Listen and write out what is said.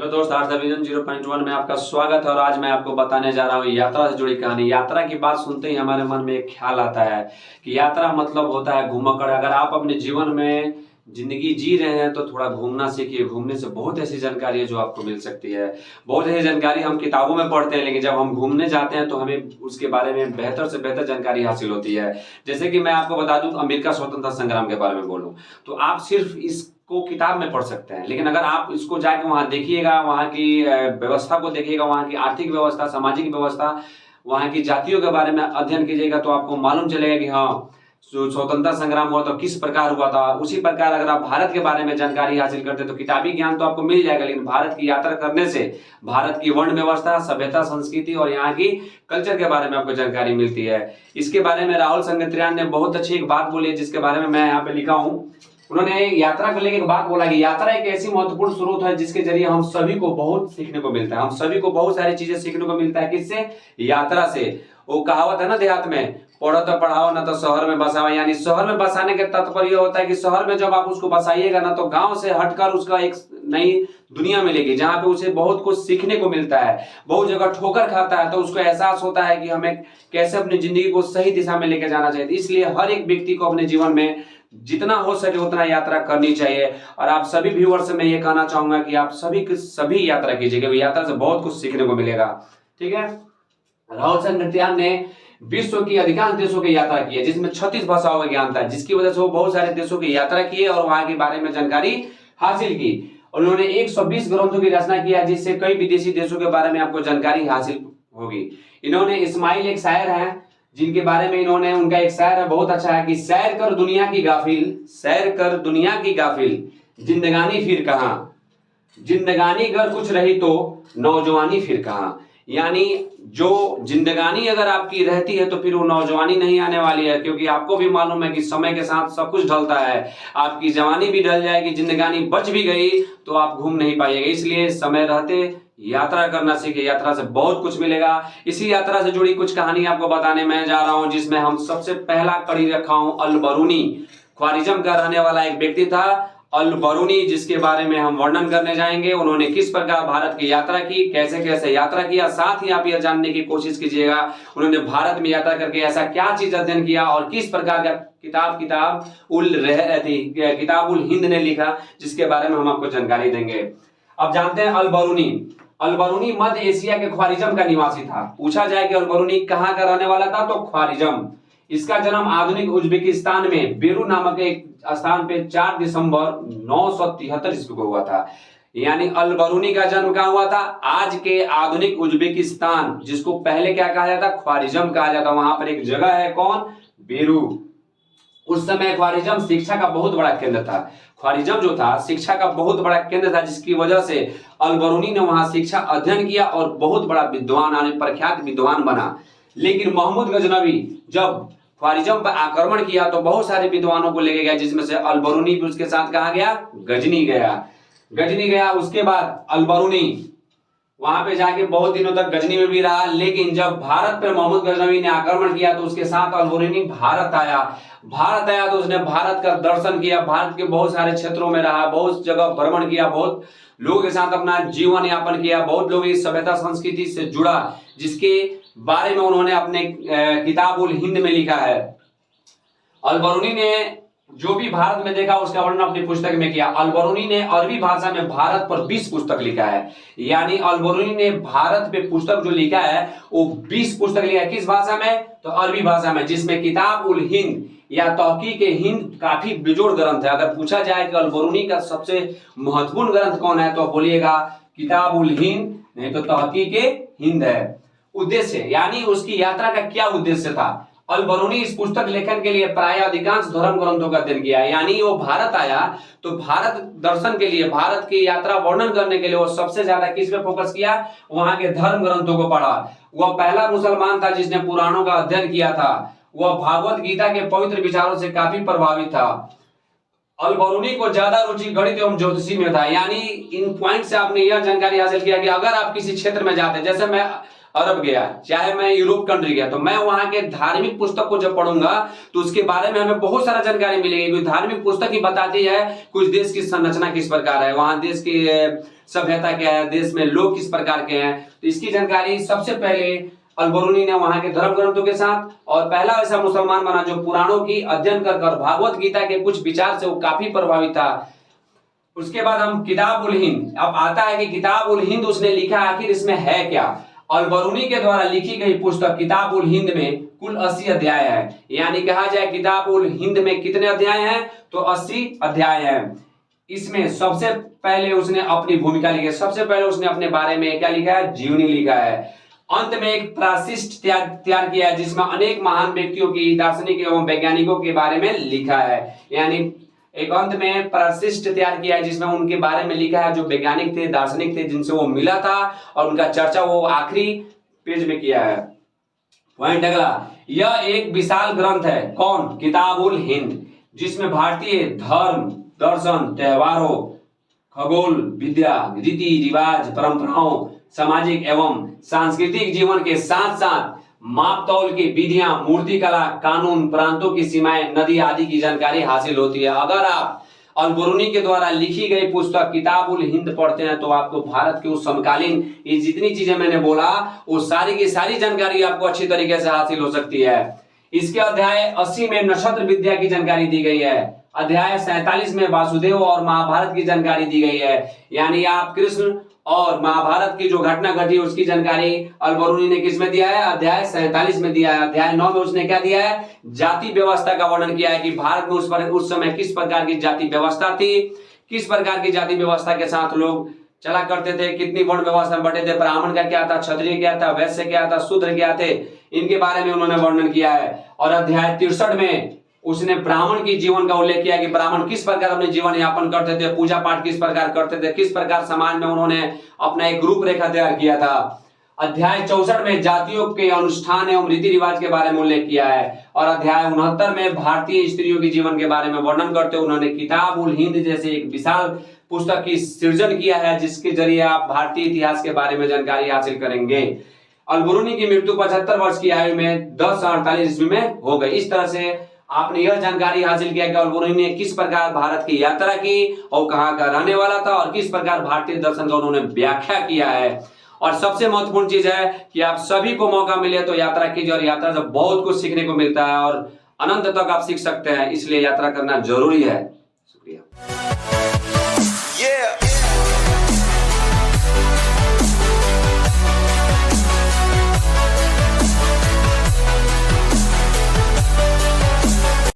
Hello दोस्त, arts division 0.1 में आपका स्वागत है। और आज मैं आपको बताने जा रहा हूँ यात्रा से जुड़ी कहानी। यात्रा की बात सुनते ही हमारे मन में एक ख्याल आता है कि यात्रा मतलब होता है घूमक्कड़। अगर आप अपने जीवन में जिंदगी जी रहे हैं तो थोड़ा घूमना सीखिए। घूमने से बहुत ऐसी जानकारी है जो आपको मिल सकती है। बहुत ऐसी जानकारी हम किताबों में पढ़ते हैं, लेकिन जब हम घूमने जाते हैं तो हमें उसके बारे में बेहतर से बेहतर जानकारी हासिल होती है। जैसे कि मैं आपको बता दूं, अमेरिका स्वतंत्रता संग्राम के बारे में बोलूं तो आप सिर्फ इसको किताब में पढ़ सकते हैं, लेकिन अगर आप इसको जाके वहां देखिएगा, वहां की व्यवस्था को देखिएगा, वहां की आर्थिक व्यवस्था, सामाजिक व्यवस्था, वहां की जातियों के बारे में अध्ययन कीजिएगा तो आपको मालूम चलेगा कि हाँ, स्वतंत्रता संग्राम हुआ तो किस प्रकार हुआ था। उसी प्रकार अगर आप भारत के बारे में जानकारी हासिल करते हैं तो किताबी ज्ञान तो आपको मिल जाएगा, लेकिन भारत की यात्रा करने से भारत की वर्ण व्यवस्था, सभ्यता, संस्कृति और यहाँ की कल्चर के बारे में आपको जानकारी मिलती है। इसके बारे में राहुल संगत्रियान ने बहुत अच्छी एक बात बोली है, जिसके बारे में मैं यहाँ पे लिखा हूँ। उन्होंने यात्रा को लेकर एक बात बोला कि यात्रा एक ऐसी महत्वपूर्ण स्रोत है जिसके जरिए हम सभी को बहुत सीखने को मिलता है। हम सभी को बहुत सारी चीजें सीखने को मिलता है। किससे? यात्रा से। वो कहावत है ना देहात में, पढ़ो तो पढ़ाओ ना तो शहर में बसाओ। यानी शहर में बसाने के तात्पर्य होता है कि शहर में जब आप उसको बसाइएगा ना तो गांव से हटकर उसका एक नई दुनिया मिलेगी, जहां पे उसे बहुत कुछ सीखने को मिलता है। बहुत जगह ठोकर खाता है तो उसको एहसास होता है कि हमें कैसे अपनी जिंदगी को सही दिशा में लेकर जाना चाहिए। इसलिए हर एक व्यक्ति को अपने जीवन में जितना हो सके उतना यात्रा करनी चाहिए। और आप सभी व्यूअर्स से मैं ये कहना चाहूंगा कि आप सभी यात्रा कीजिएगा। यात्रा से बहुत कुछ सीखने को मिलेगा। ठीक है। राहुल संगत्यान ने विश्व की अधिकांश देशों की यात्रा की है, जिसमें 36 भाषाओं का ज्ञान था, जिसकी वजह से वो बहुत सारे देशों की यात्रा की है और वहां के बारे में जानकारी हासिल की। और उन्होंने 120 ग्रंथों की रचना किया, जिससे कई विदेशी देशों के बारे में आपको जानकारी हासिल होगी। इन्होंने इस्माइल एक शायर हैं, जिनके बारे में इन्होंने, उनका एक शायर है बहुत अच्छा है कि सैर कर दुनिया की गाफिल, सैर कर दुनिया की गाफिल, जिंदगानी फिर कहां, जिंदगानी अगर कुछ रही तो नौजवानी फिर कहां। यानी जो जिंदगानी अगर आपकी रहती है तो फिर वो नौजवानी नहीं आने वाली है, क्योंकि आपको भी मालूम है कि समय के साथ सब कुछ ढलता है। आपकी जवानी भी ढल जाएगी, जिंदगानी बच भी गई तो आप घूम नहीं पाइएगा। इसलिए समय रहते यात्रा करना सीखिए। यात्रा से बहुत कुछ मिलेगा। इसी यात्रा से जुड़ी कुछ कहानी आपको बताने मैं जा रहा हूं, जिसमें हम सबसे पहला कड़ी रखा हूं अल बरूनी। ख्वारिज्म का रहने वाला एक व्यक्ति था अल बरूनी, जिसके बारे में हम वर्णन करने जाएंगे। उन्होंने किस प्रकार भारत की यात्रा की, कैसे कैसे यात्रा किया, साथ ही आप यह जानने की कोशिश कीजिएगा उन्होंने भारत में यात्रा करके ऐसा क्या चीज अध्ययन किया और किस प्रकार का किताब उल हिंद ने लिखा, जिसके बारे में हम आपको जानकारी देंगे। अब जानते हैं अल बरूनी। अल बरूनी मध्य एशिया के ख्वारिज्म का निवासी था। पूछा जाए कि अल बरूनी कहां का रहने वाला था तो ख्वारिज्म। इसका जन्म आधुनिक उज्बेकिस्तान में बेरू नामक एक स्थान पे 4 दिसंबर 973 ईस्वी को हुआ था। यानी अल बरूनी का जन्म कहां हुआ था? आज के आधुनिक उज्बेकिस्तान, जिसको पहले क्या कहा जाता? ख्वारिज्म कहा जाता। वहां पर एक जगह है, कौन? बेरू। उस समय ख्वारिज्म शिक्षा का बहुत बड़ा केंद्र था। ख्वारिज्म जो था शिक्षा का बहुत बड़ा केंद्र था, जिसकी वजह से अल बरूनी ने वहां शिक्षा अध्ययन किया और बहुत बड़ा विद्वान, प्रख्यात विद्वान बना। लेकिन महमूद गजनवी जब ख्वारिज्म पर आक्रमण किया तो बहुत सारे विद्वानों को लेके गया, जिसमें से अल बरूनी भी उसके साथ कहा गया, गजनी गया। गजनी गया। उसके बाद अल बरूनी वहां पे जाके बहुत दिनों तक गजनी में भी रहा। लेकिन जब भारत पर मोहम्मद गजनवी ने आक्रमण किया तो उसके साथ अल बरूनी भारत आया। भारत आया तो उसने भारत का दर्शन किया, भारत के बहुत सारे क्षेत्रों में रहा, बहुत जगह भ्रमण किया, बहुत लोगों के साथ अपना जीवन यापन किया, बहुत लोग इस सभ्यता संस्कृति से जुड़ा, जिसके बारे में उन्होंने अपने किताब उल हिंद में लिखा है। अल बरूनी ने जो भी भारत में देखा उसका वर्णन अपनी पुस्तक में किया। अल बरूनी ने अरबी भाषा में भारत पर 20 पुस्तक लिखा है। यानी अल बरूनी ने भारत पे पुस्तक जो लिखा है वो 20 पुस्तक लिखा है। किस भाषा में? तो अरबी भाषा में, जिसमें किताब उल हिंद या तहकीक हिंद काफी बेजोड़ ग्रंथ है। अगर पूछा जाए कि अल बरूनी का सबसे महत्वपूर्ण ग्रंथ कौन है तो बोलिएगा किताब उल हिंद, नहीं तो तहकीक हिंद है। उद्देश्य, यानी उसकी यात्रा का क्या उद्देश्य था? अल बरूनी इस पुस्तक लेखन के लिए प्राय अधिकांश धर्म ग्रंथों का अध्ययन किया। यानी वो भारत आया तो भारत दर्शन के लिए, भारत की यात्रा वर्णन करने के लिए वो सबसे ज्यादा किस पे फोकस किया? वहां के धर्म ग्रंथों को पढ़ा। वह पहला मुसलमान था जिसने पुराणों का अध्ययन किया था। वह भागवत गीता के पवित्र विचारों से काफी प्रभावित था। अल बरूनी को ज्यादा रुचि गणित एवं ज्योतिषी में था। यानी इन पॉइंट से आपने यह जानकारी हासिल किया कि अगर आप किसी क्षेत्र में जाते हैं, जैसे मैं अरब गया, चाहे मैं यूरोप कंट्री गया, तो मैं वहां के धार्मिक पुस्तक को जब पढ़ूंगा तो उसके बारे में हमें बहुत सारा जानकारी मिलेगी। क्योंकि धार्मिक पुस्तक ही बताती है कुछ देश की संरचना किस प्रकार है, वहां देश की सभ्यता क्या है, देश में लोग किस प्रकार के हैं। तो इसकी जानकारी सबसे पहले अल-बरूनी ने वहां के धर्म ग्रंथों के साथ, और पहला ऐसा मुसलमान बना जो पुराणों की अध्ययन कर भागवत गीता के कुछ विचार से वो काफी प्रभावित था। उसके बाद हम किताब उल हिंद, अब आता है कि किताब उल हिंद उसने लिखा, आखिर इसमें है क्या। अल-बरूनी के द्वारा लिखी गई पुस्तक किताब उल हिंद में कुल 80 अध्याय है। यानी कहा जाए किताब उल हिंद में कितने अध्याय हैं, तो 80 अध्याय हैं। इसमें सबसे पहले उसने अपनी भूमिका लिखी है, सबसे पहले उसने अपने बारे में क्या लिखा है, जीवनी लिखा है। अंत में एक प्राशिष्ट तैयार किया है जिसमें अनेक महान व्यक्तियों की, दार्शनिक एवं वैज्ञानिकों के बारे में लिखा है। यानी एक अंत में प्राशिष्ट तैयार किया है जिसमें उनके बारे में लिखा है, जो वैज्ञानिक थे, दार्शनिक थे, जिनसे वो मिला था, और उनका चर्चा वो आखिरी पेज में किया है। पॉइंट अगला, यह एक विशाल ग्रंथ है, कौन, किताब उल हिंद, जिसमें भारतीय धर्म, दर्शन, त्योहारों, खगोल विद्या, रीति रिवाज, परंपराओं, सामाजिक एवं सांस्कृतिक जीवन के साथ साथ माप तौल की विधियां, मूर्ति कला, कानून, प्रांतों की सीमाएं, नदी आदि की जानकारी हासिल होती है। अगर आप अल-बरूनी के द्वारा लिखी गई पुस्तक किताब उल हिंद पढ़ते हैं तो आपको भारत के उस समकालीन ये जितनी चीजें मैंने बोला वो सारी की सारी जानकारी आपको अच्छी तरीके से हासिल हो सकती है। इसके अध्याय 80 में नक्षत्र विद्या की जानकारी दी गई है। अध्याय 47 में वासुदेव और महाभारत की जानकारी दी गई है। यानी आप कृष्ण और महाभारत की जो घटना घटी उसकी जानकारी अल-बरूनी ने किस में दिया है, अध्याय 47 में दिया है। अध्याय 9 में उसने क्या दिया है, जाति व्यवस्था का वर्णन किया है कि भारत में उस समय किस प्रकार की जाति व्यवस्था थी, किस प्रकार की जाति व्यवस्था के साथ लोग चला करते थे, कितनी वर्ण व्यवस्था में बटे थे, ब्राह्मण का क्या था, क्षत्रिय क्या था, वैश्य क्या था, शूद्र क्या थे, इनके बारे में उन्होंने वर्णन किया है। और अध्याय 63 में उसने ब्राह्मण की जीवन का उल्लेख किया कि ब्राह्मण किस प्रकार अपने जीवन यापन करते थे, पूजा पाठ किस प्रकार करते थे, किस प्रकार समाज में उन्होंने अपना एक रूपरेखा तैयार किया था। अध्याय 64 में जातियों के अनुष्ठान एवं रीति रिवाज के बारे में उल्लेख किया है। और अध्याय 69 में भारतीय स्त्रियों के जीवन के बारे में वर्णन करते हुए उन्होंने किताब उल हिंद जैसे एक विशाल पुस्तक की सृजन किया है, जिसके जरिए आप भारतीय इतिहास के बारे में जानकारी हासिल करेंगे। अल-बरूनी की मृत्यु 75 वर्ष की आयु में 1048 ईस्वी में हो गई। इस तरह से आपने यह जानकारी हासिल किया कि अल-बरूनी ने किस प्रकार भारत की यात्रा की और कहां का रहने वाला था और किस प्रकार भारतीय दर्शन का उन्होंने व्याख्या किया है। और सबसे महत्वपूर्ण चीज है कि आप सभी को मौका मिले तो यात्रा कीजिए, और यात्रा से बहुत कुछ सीखने को मिलता है और अनंत तक आप सीख सकते हैं, इसलिए यात्रा करना जरूरी है। शुक्रिया।